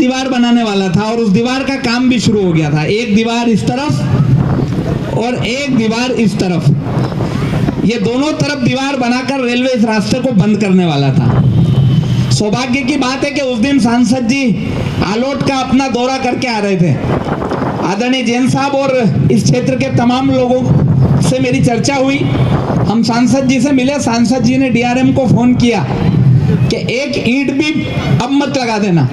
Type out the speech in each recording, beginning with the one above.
दीवार बनाने वाला था और उस दीवार का काम भी शुरू हो गया था। एक दीवार इस तरफ और एक दीवार इस तरफ, ये दोनों तरफ दीवार बनाकर रेलवे इस रास्ते को बंद करने वाला था। सौभाग्य की बात है कि उस दिन सांसद जी आलोट का अपना दौरा करके आ रहे थे। आदरणीय जैन साहब और इस क्षेत्र के तमाम लोगों से मेरी चर्चा हुई। हम सांसद जी से मिले। सांसद जी ने डीआरएम को फोन किया कि एक ईंट भी अब मत लगा देना।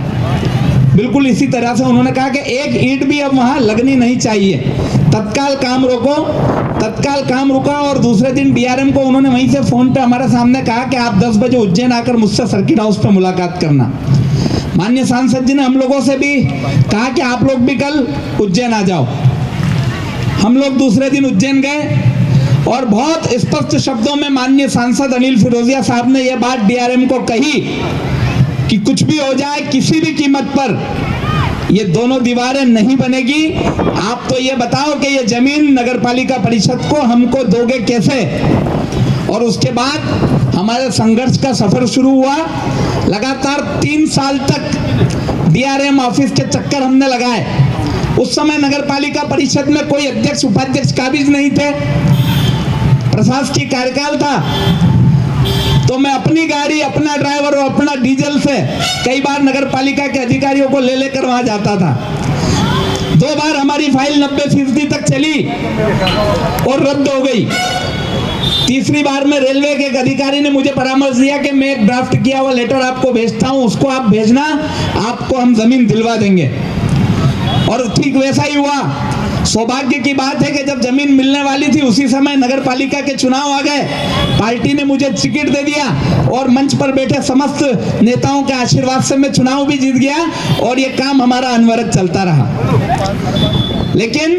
बिल्कुल इसी तरह से उन्होंने कहा कि एक ईंट भी अब वहां लगनी नहीं चाहिए, तत्काल काम रोको। तत्काल काम रुका और दूसरे दिन डीआरएम को उन्होंने वहीं से फोन पे हमारे सामने कहा कि आप 10 बजे उज्जैन आकर मुझसे सर्किट हाउस पे मुलाकात करना। माननीय सांसद जी ने हम लोगों से भी कहा कि आप लोग भी कल उज्जैन आ जाओ। हम लोग दूसरे दिन उज्जैन गए और बहुत स्पष्ट शब्दों में माननीय सांसद अनिल फिरोजिया साहब ने यह बात डीआरएम को कही कि कुछ भी हो जाए, किसी भी कीमत पर ये दोनों दीवारें नहीं बनेगी। आप तो ये बताओ कि ये जमीन नगरपालिका परिषद को हमको दोगे कैसे। और उसके बाद हमारे संघर्ष का सफर शुरू हुआ। लगातार 3 साल तक डीआरएम ऑफिस के चक्कर हमने लगाए। उस समय नगरपालिका परिषद में कोई अध्यक्ष उपाध्यक्ष काबिज नहीं थे, प्रशासकीय कार्यकाल था। तो मैं अपनी गाड़ी, अपना ड्राइवर और अपना डीजल से कई बार नगरपालिका के अधिकारियों को ले लेकर वहां जाता था। 2 बार हमारी फाइल 90% तक चली और रद्द हो गई। तीसरी बार में रेलवे के एक अधिकारी ने मुझे परामर्श दिया कि मैं एक ड्राफ्ट किया हुआ लेटर आपको भेजता हूं, उसको आप भेजना, आपको हम जमीन दिलवा देंगे। और ठीक वैसा ही हुआ। सौभाग्य की बात है कि जब जमीन मिलने वाली थी उसी समय नगरपालिका के चुनाव आ गए। पार्टी ने मुझे टिकट दे दिया और मंच पर बैठे समस्त नेताओं के आशीर्वाद से मैं चुनाव भी जीत गया और ये काम हमारा अनवरत चलता रहा। लेकिन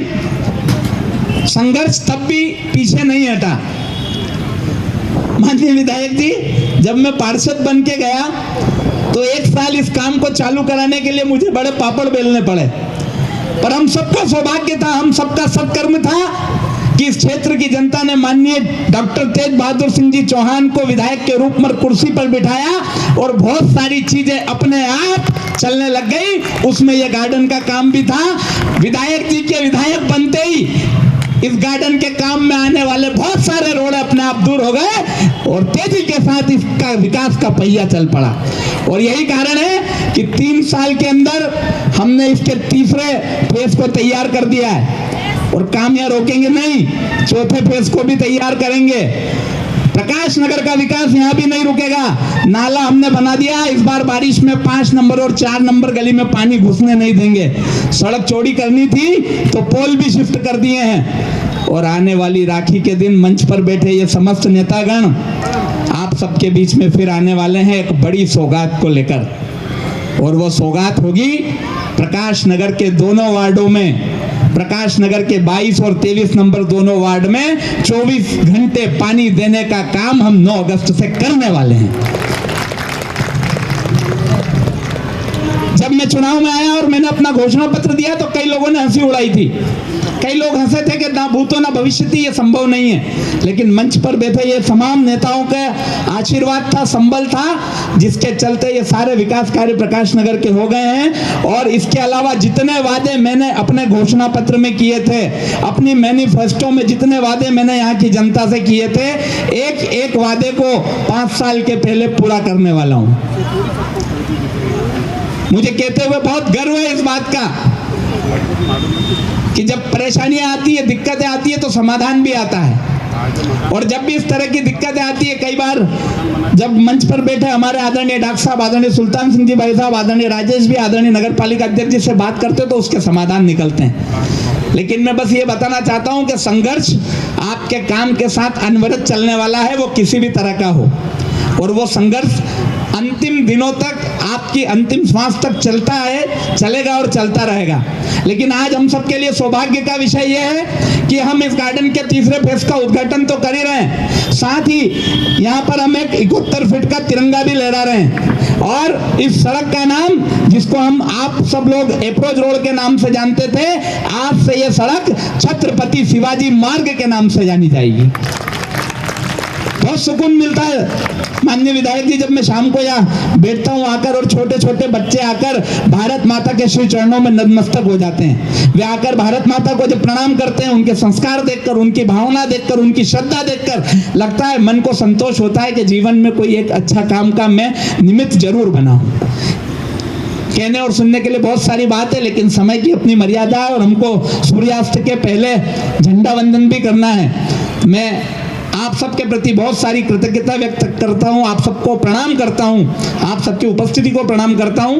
संघर्ष तब भी पीछे नहीं हटा। माननीय विधायक जी, जब मैं पार्षद बन के गया तो 1 साल इस काम को चालू कराने के लिए मुझे बड़े पापड़ बेलने पड़े, पर हम सबका सौभाग्य था, हम सबका सत्कर्म था कि इस क्षेत्र की जनता ने माननीय डॉक्टर तेज बहादुर सिंह जी चौहान को विधायक के रूप में कुर्सी पर बिठाया और बहुत सारी चीजें अपने आप चलने लग गई। उसमें यह गार्डन का काम भी था। विधायक जी के विधायक बनते ही इस गार्डन के काम में आने वाले बहुत सारे रोड अपने आप दूर हो गए और तेजी के साथ इसका विकास का पहिया चल पड़ा। और यही कारण है कि 3 साल के अंदर हमने इसके तीसरे फेज को तैयार कर दिया है और काम यहाँ रोकेंगे नहीं, 4थे फेज को भी तैयार करेंगे। प्रकाश नगर का विकास यहाँ भी नहीं रुकेगा। नाला हमने बना दिया। इस बार बारिश में 5 नंबर और 4 नंबर गली में पानी घुसने नहीं देंगे। सड़क चौड़ी करनी थी तो पोल भी शिफ्ट कर दिए हैं। और आने वाली राखी के दिन मंच पर बैठे ये समस्त नेतागण आप सबके बीच में फिर आने वाले हैं एक बड़ी सौगात को लेकर। और वो सौगात होगी प्रकाश नगर के दोनों वार्डों में, प्रकाश नगर के 22 और 23 नंबर दोनों वार्ड में 24 घंटे पानी देने का काम हम 9 अगस्त से करने वाले हैं। जब मैं चुनाव में आया और मैंने अपना घोषणा पत्र दिया तो कई लोगों ने हंसी उड़ाई थी। कई लोग हंसे थे कि ना भूतो ना भविष्यति, ये संभव नहीं है। लेकिन मंच पर बैठे ये तमाम नेताओं का आशीर्वाद था, संबल था, जिसके चलते ये सारे विकास कार्य प्रकाश नगर के हो गए हैं। और इसके अलावा जितने वादे मैंने अपने घोषणा पत्र में किए थे, अपनी मैनिफेस्टो में जितने वादे मैंने यहाँ की जनता से किए थे, एक एक वादे को 5 साल के पहले पूरा करने वाला हूँ। मुझे कहते हुए बहुत गर्व है इस बात का कि जब परेशानियां आती है, दिक्कतें आती है तो समाधान भी आता है। और जब भी इस तरह की दिक्कतें आती है, कई बार जब मंच पर बैठे हमारे आदरणीय डॉक्टर साहब, आदरणीय सुल्तान सिंह जी भाई साहब, आदरणीय राजेश भी, आदरणीय नगर पालिका अध्यक्ष जी से बात करते तो उसके समाधान निकलते हैं। लेकिन मैं बस ये बताना चाहता हूं कि संघर्ष आपके काम के साथ अनवरत चलने वाला है, वो किसी भी तरह का हो। और वो संघर्ष अंतिम दिनों तक, आपकी अंतिम श्वास तक चलता है, चलेगा और चलता रहेगा। लेकिन आज हम सबके लिए सौभाग्य का विषय यह है कि हम इस गार्डन के तीसरे फेज का उद्घाटन तो कर ही रहे हैं, साथ ही यहाँ पर हम एक 71 फीट का तिरंगा भी लहरा रहे हैं। और इस सड़क का नाम, जिसको हम आप सब लोग अप्रोच रोड के नाम से जानते थे, आज से यह सड़क छत्रपति शिवाजी मार्ग के नाम से जानी जाएगी। बहुत सुकून मिलता है। माननीय विधायक जी, जब मैं शाम को यहाँ बैठता हूँ आकर और छोटे छोटे बच्चे आकर भारत माता के श्री चरणों में नतमस्तक हो जाते हैं, वे आकर भारत माता को जब प्रणाम करते हैं, उनके संस्कार देखकर, उनकी भावना देखकर, उनकी श्रद्धा देखकर लगता है, मन को संतोष होता है कि जीवन में कोई एक अच्छा काम का मैं निमित्त जरूर बना। कहने और सुनने के लिए बहुत सारी बात है, लेकिन समय की अपनी मर्यादा है और हमको सूर्यास्त के पहले झंडा वंदन भी करना है। मैं आप सबके प्रति बहुत सारी कृतज्ञता व्यक्त करता हूं, आप सबको प्रणाम करता हूं, आप सबकी उपस्थिति को प्रणाम करता हूं।